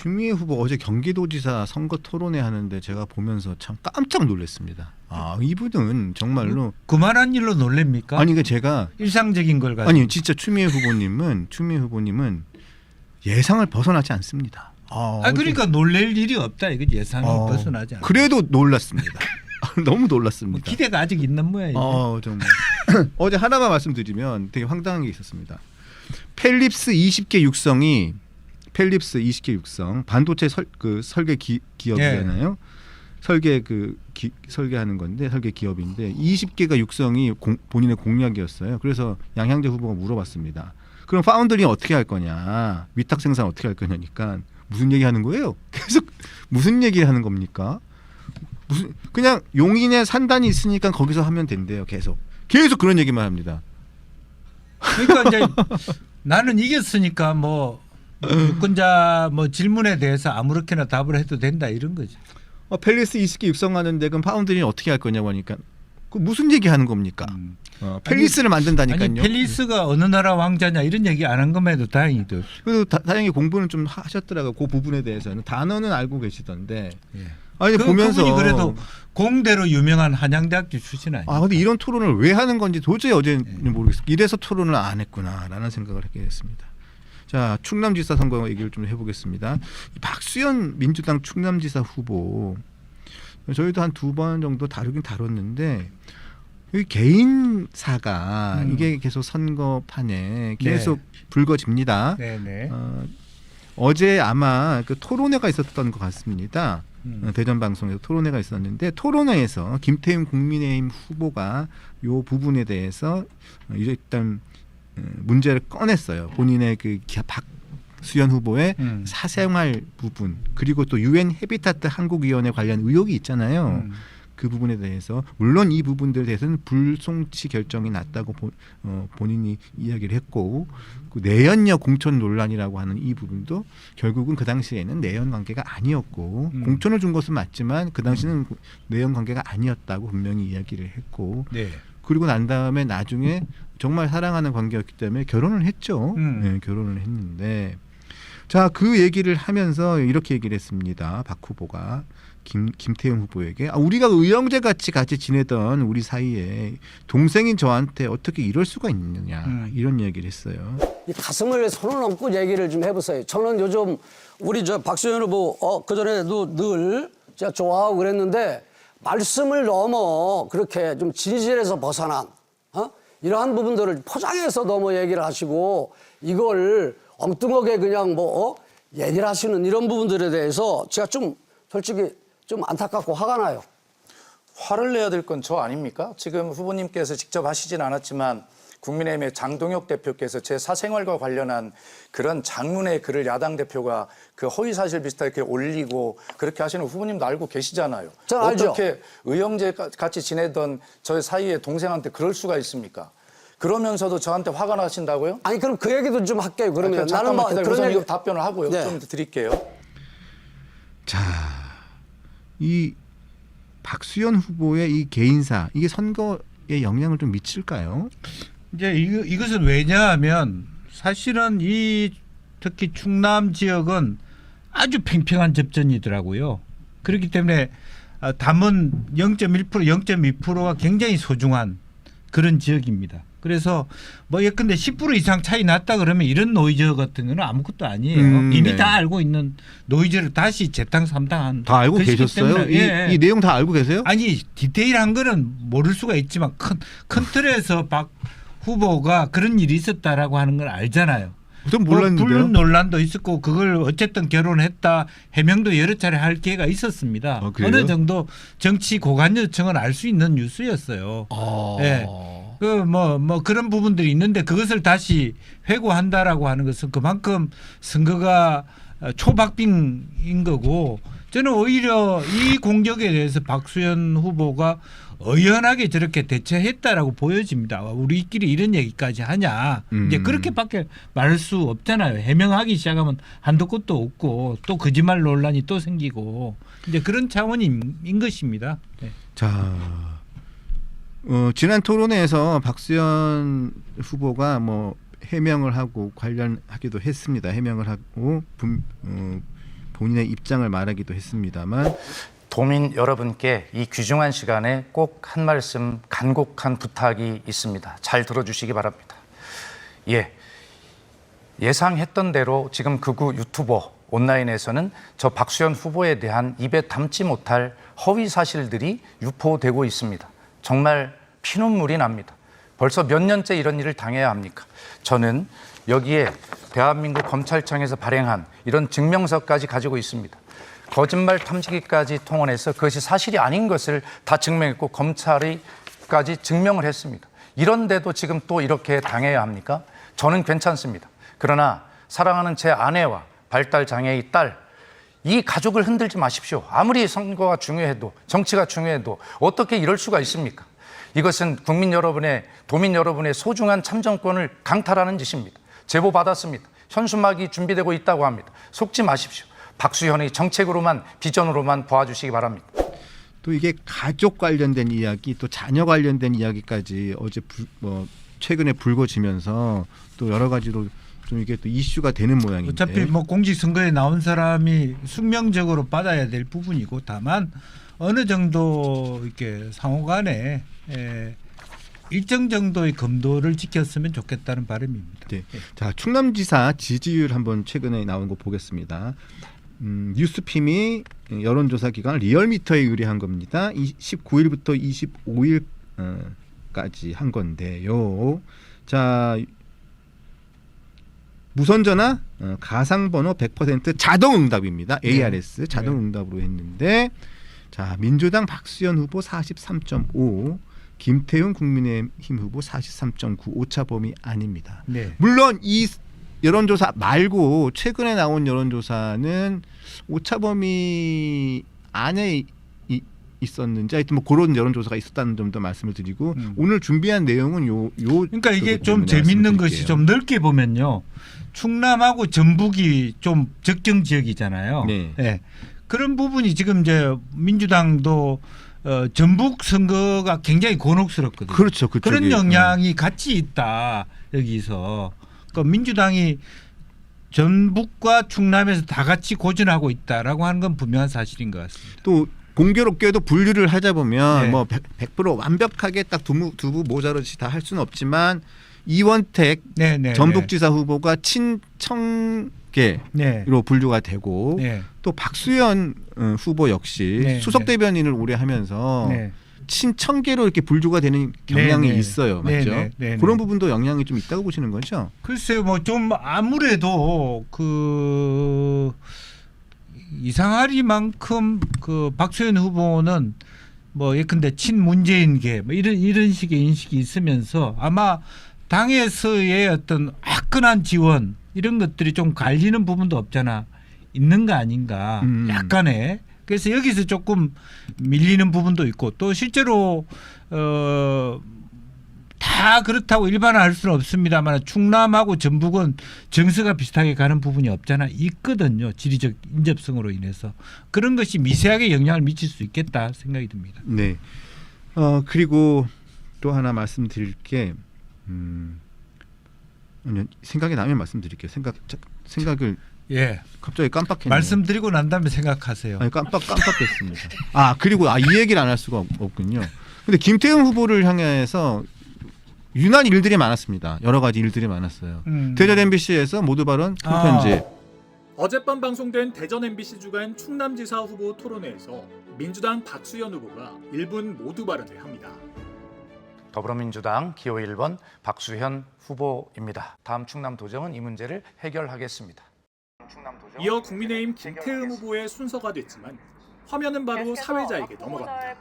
추미애 후보 어제 경기도지사 선거 토론회 하는데 제가 보면서 참 깜짝 놀랐습니다. 아, 이분은 정말로 그만한 일로 놀랍니까? 아니, 제가 일상적인 걸 가지고. 아니 진짜 추미애 후보님은 예상을 벗어나지 않습니다. 그러니까 놀랄 일이 없다. 이거 예상이 벗어나지 않아. 그래도 놀랐습니다. 너무 놀랐습니다. 뭐 기대가 아직 있는 모양이죠. 정말. 어제 하나만 말씀드리면 되게 황당한 게 있었습니다. 펠립스 20개 육성이 반도체 설계 기업이잖아요. 설계하는 건데 설계 기업인데 20개가 육성이 본인의 공약이었어요. 그래서 양향재 후보가 물어봤습니다. 그럼 파운드리 어떻게 할 거냐, 위탁 생산 어떻게 할 거냐니까 무슨 얘기하는 거예요? 계속 무슨 얘기하는 겁니까? 무슨 그냥 용인에 산단이 있으니까 거기서 하면 된대요. 계속 그런 얘기만 합니다. 그러니까 이제 나는 이겼으니까 뭐 유권자 뭐 질문에 대해서 아무렇게나 답을 해도 된다 이런 거죠. 펠리스 20개 육성하는데 그럼 파운드리는 어떻게 할 거냐고 하니까 그 무슨 얘기하는 겁니까? 펠리스를 만든다니까요. 아니 펠리스가 어느 나라 왕자냐 이런 얘기 안 한 것만 해도 다행이죠. 그래도 다행히 공부는 좀 하셨더라고요. 그 부분에 대해서는 단어는 알고 계시던데. 예. 아니 보면서 그분이 그래도 공대로 유명한 한양대학교 출신 아니에요. 근데 이런 토론을 왜 하는 건지 도저히 어제는 모르겠어요. 이래서 토론을 안 했구나라는 생각을 하게 됐습니다. 자, 충남지사 선거 얘기를 좀 해보겠습니다. 박수현 민주당 충남지사 후보 저희도 한 2번 정도 다루긴 다뤘는데 이 개인사가 이게 계속 선거판에 계속 불거집니다. 네네. 어제 아마 그 토론회가 있었던 것 같습니다. 대전 방송에서 토론회가 있었는데 토론회에서 김태흠 국민의힘 후보가 이 부분에 대해서 일단 문제를 꺼냈어요. 본인의 그 박수현 후보의 사생활 부분 그리고 또 유엔 해비타트 한국위원회 관련 의혹이 있잖아요. 그 부분에 대해서 물론 이 부분들에 대해서는 불송치 결정이 났다고 본인이 이야기를 했고 그 내연녀 공천 논란이라고 하는 이 부분도 결국은 그 당시에는 내연 관계가 아니었고 공천을 준 것은 맞지만 그 당시는 내연 관계가 아니었다고 분명히 이야기를 했고 네. 그리고 난 다음에 나중에 정말 사랑하는 관계였기 때문에 결혼을 했죠. 네, 결혼을 했는데 자, 그 얘기를 하면서 이렇게 얘기를 했습니다. 박 후보가 김태흠 후보에게 우리가 의형제 같이 지내던 우리 사이에 동생인 저한테 어떻게 이럴 수가 있느냐 이런 얘기를 했어요. 이 가슴을 손을 얹고 얘기를 좀 해보세요. 저는 요즘 우리 박수현 후보 그전에도 늘 제가 좋아하고 그랬는데 말씀을 넘어 그렇게 좀 진실에서 벗어난 이러한 부분들을 포장해서 너무 얘기를 하시고 이걸 엉뚱하게 그냥 얘기를 하시는 이런 부분들에 대해서 제가 좀 솔직히 좀 안타깝고 화가 나요. 화를 내야 될 건 저 아닙니까? 지금 후보님께서 직접 하시진 않았지만 국민의힘의 장동혁 대표께서 제 사생활과 관련한 그런 장문의 글을 야당 대표가 그 허위사실 비슷하게 올리고 그렇게 하시는 후보님도 알고 계시잖아요. 어떻게 의형제 같이 지내던 저의 사이에 동생한테 그럴 수가 있습니까? 그러면서도 저한테 화가 나신다고요? 아니 그럼 그 얘기도 좀 할게요. 그러면 잠깐만 기다리고 이거 답변을 하고요. 네. 좀 드릴게요. 자, 이 박수현 후보의 이 개인사 이게 선거에 영향을 좀 미칠까요? 이제 이것은 왜냐하면 사실은 특히 충남 지역은 아주 팽팽한 접전이더라고요. 그렇기 때문에 담은 0.1%, 0.2%가 굉장히 소중한 그런 지역입니다. 그래서 예컨대 10% 이상 차이 났다 그러면 이런 노이즈 같은 거는 아무것도 아니에요. 이미 네. 다 알고 있는 노이즈를 다시 재탕 삼탕한 다 알고 계셨어요? 이 내용 다 알고 계세요? 아니 디테일한 거는 모를 수가 있지만 큰 틀에서 박 후보가 그런 일이 있었다라고 하는 걸 알잖아요. 전 몰랐는데요. 불륜 논란도 있었고 그걸 어쨌든 결혼했다 해명도 여러 차례 할 기회가 있었습니다. 어느 정도 정치 고관 여청은 알 수 있는 뉴스였어요. 네. 그런 부분들이 있는데 그것을 다시 회고한다라고 하는 것은 그만큼 선거가 초박빙인 거고 저는 오히려 이 공격에 대해서 박수현 후보가 의연하게 저렇게 대처했다라고 보여집니다. 우리끼리 이런 얘기까지 하냐. 이제 그렇게밖에 말할 수 없잖아요. 해명하기 시작하면 한도 끝도 없고 또 거짓말 논란이 또 생기고 이제 그런 차원인 것입니다. 네. 자, 지난 토론회에서 박수현 후보가 해명을 하고 관련하기도 했습니다. 해명을 하고 본인의 입장을 말하기도 했습니다만 도민 여러분께 이 귀중한 시간에 꼭 한 말씀 간곡한 부탁이 있습니다. 잘 들어주시기 바랍니다. 예상했던 대로 지금 극우 유튜버 온라인에서는 저 박수현 후보에 대한 입에 담지 못할 허위 사실들이 유포되고 있습니다. 정말 피눈물이 납니다. 벌써 몇 년째 이런 일을 당해야 합니까? 저는 여기에 대한민국 검찰청에서 발행한 이런 증명서까지 가지고 있습니다. 거짓말 탐지기까지 통원해서 그것이 사실이 아닌 것을 다 증명했고 검찰이까지 증명을 했습니다. 이런데도 지금 또 이렇게 당해야 합니까? 저는 괜찮습니다. 그러나 사랑하는 제 아내와 발달 장애의 딸, 이 가족을 흔들지 마십시오. 아무리 선거가 중요해도 정치가 중요해도 어떻게 이럴 수가 있습니까? 이것은 국민 여러분의 도민 여러분의 소중한 참정권을 강탈하는 짓입니다. 제보 받았습니다. 현수막이 준비되고 있다고 합니다. 속지 마십시오. 박수현의 정책으로만 비전으로만 봐주시기 바랍니다. 또 이게 가족 관련된 이야기 또 자녀 관련된 이야기까지 어제 최근에 불거지면서 또 여러 가지로 좀 이게 또 이슈가 되는 모양인데 어차피 뭐 공직선거에 나온 사람이 숙명적으로 받아야 될 부분이고 다만 어느 정도 이렇게 상호간에 일정 정도의 검도를 지켰으면 좋겠다는 바람입니다. 네. 자, 충남지사 지지율 한번 최근에 나온 거 보겠습니다. 뉴스핌이 여론조사 기관 리얼미터에 의뢰한 겁니다. 19일부터 25일까지 한 건데요. 자, 무선전화 가상번호 100% 자동응답입니다. ARS 자동응답으로 했는데 자 민주당 박수현 후보 43.5, 김태훈 국민의힘 후보 43.9 오차 범위 아닙니다. 네. 물론 이 여론조사 말고 최근에 나온 여론조사는 오차 범위 안에 있었는지 하여튼 뭐 그런 여론조사가 있었다는 점도 말씀을 드리고 오늘 준비한 내용은 요 그러니까 이게 좀 재밌는 것이 좀 넓게 보면요. 충남하고 전북이 좀 적정 지역이잖아요. 네. 네. 그런 부분이 지금 이제 민주당도 전북 선거가 굉장히 곤혹스럽거든요. 그렇죠. 그쪽이. 그런 영향이 같이 있다. 여기서. 그러니까 민주당이 전북과 충남에서 다 같이 고전하고 있다라고 하는 건 분명한 사실인 것 같습니다. 또 공교롭게도 분류를 하자 보면 네. 뭐 100% 완벽하게 딱 두부 모자르듯이 다 할 수는 없지만 이원택 전북지사 후보가 친청계로 분류가 되고 네. 또 박수현 후보 역시 수석 대변인을 오래 하면서 친청계로 이렇게 분류가 되는 경향이 있어요, 맞죠? 그런 부분도 영향이 좀 있다고 보시는 거죠? 글쎄요, 뭐 좀 아무래도 그 이상하리만큼 그 박수현 후보는 뭐 예컨대 친문재인계 뭐 이런 식의 인식이 있으면서 아마 당에서의 어떤 화끈한 지원 이런 것들이 좀 갈리는 부분도 없잖아 있는 거 아닌가 약간의. 그래서 여기서 조금 밀리는 부분도 있고 또 실제로 다 그렇다고 일반화할 수는 없습니다만 충남하고 전북은 정서가 비슷하게 가는 부분이 없잖아 있거든요. 지리적 인접성으로 인해서 그런 것이 미세하게 영향을 미칠 수 있겠다 생각이 듭니다. 네. 그리고 또 하나 말씀드릴 게 생각이 나면 말씀드릴게요. 생각을 갑자기 깜빡했네요. 말씀드리고 난 다음에 생각하세요. 아니, 깜빡했습니다. 그리고 이 얘기를 안 할 수가 없군요. 근데 김태형 후보를 향해서 유난 일들이 많았습니다. 여러 가지 일들이 많았어요. 대전 MBC에서 모두 발언 통편지. 어젯밤 방송된 대전 MBC 주간 충남지사 후보 토론회에서 민주당 박수현 후보가 1분 모두 발언을 합니다. 더불어민주당 기호 1번 박수현 후보입니다. 다음 충남도정은 이 문제를 해결하겠습니다. 이어 국민의힘 김태흠 후보의 순서가 됐지만 화면은 바로 사회자에게 넘어갑니다.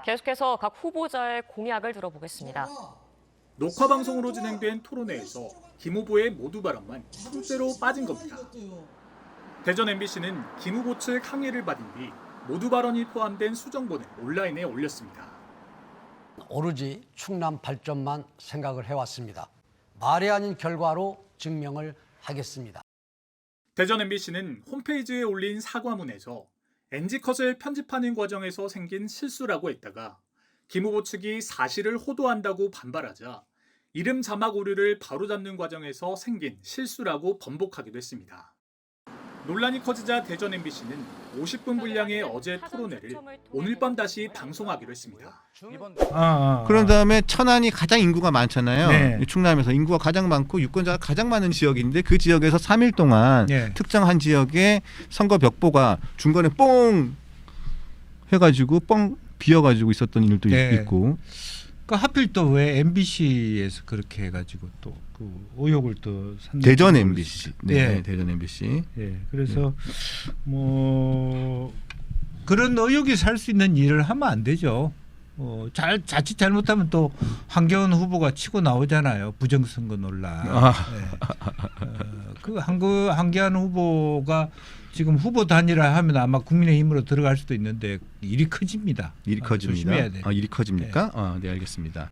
계속해서 각 후보자의 공약을 들어보겠습니다. 녹화 방송으로 진행된 토론회에서 김 후보의 모두 발언만 통째로 빠진 겁니다. 대전 MBC는 김 후보 측 항의를 받은 뒤 모두 발언이 포함된 수정본을 온라인에 올렸습니다. 오로지 충남 발전만 생각을 해왔습니다. 말이 아닌 결과로 증명을 하겠습니다. 대전 MBC는 홈페이지에 올린 사과문에서 NG컷을 편집하는 과정에서 생긴 실수라고 했다가 김 후보 측이 사실을 호도한다고 반발하자 이름 자막 오류를 바로잡는 과정에서 생긴 실수라고 번복하기도 했습니다. 논란이 커지자 대전 MBC는 50분 분량의 어제 토론회를 오늘 밤 다시 방송하기로 했습니다. 그런 다음에 천안이 가장 인구가 많잖아요. 네. 충남에서 인구가 가장 많고 유권자가 가장 많은 지역인데 그 지역에서 3일 동안 네. 특정한 지역에 선거 벽보가 중간에 뽕 해가지고 뻥 비어가지고 있었던 일도 네. 있고. 그 하필 또 왜 MBC에서 그렇게 해가지고 또 그 의혹을 또 대전 MBC. 네, 예. 대전 MBC. 예, 그래서 뭐 그런 의혹이 살 수 있는 일을 하면 안 되죠. 자칫 잘못하면 또 한겨원 후보가 치고 나오잖아요. 부정선거 논란. 그 한겨원 후보가 지금 후보 단일화 하면 아마 국민의힘으로 들어갈 수도 있는데 일이 커집니다. 일이 커집니다. 조심해야 돼요. 일이 커집니까? 네, 알겠습니다.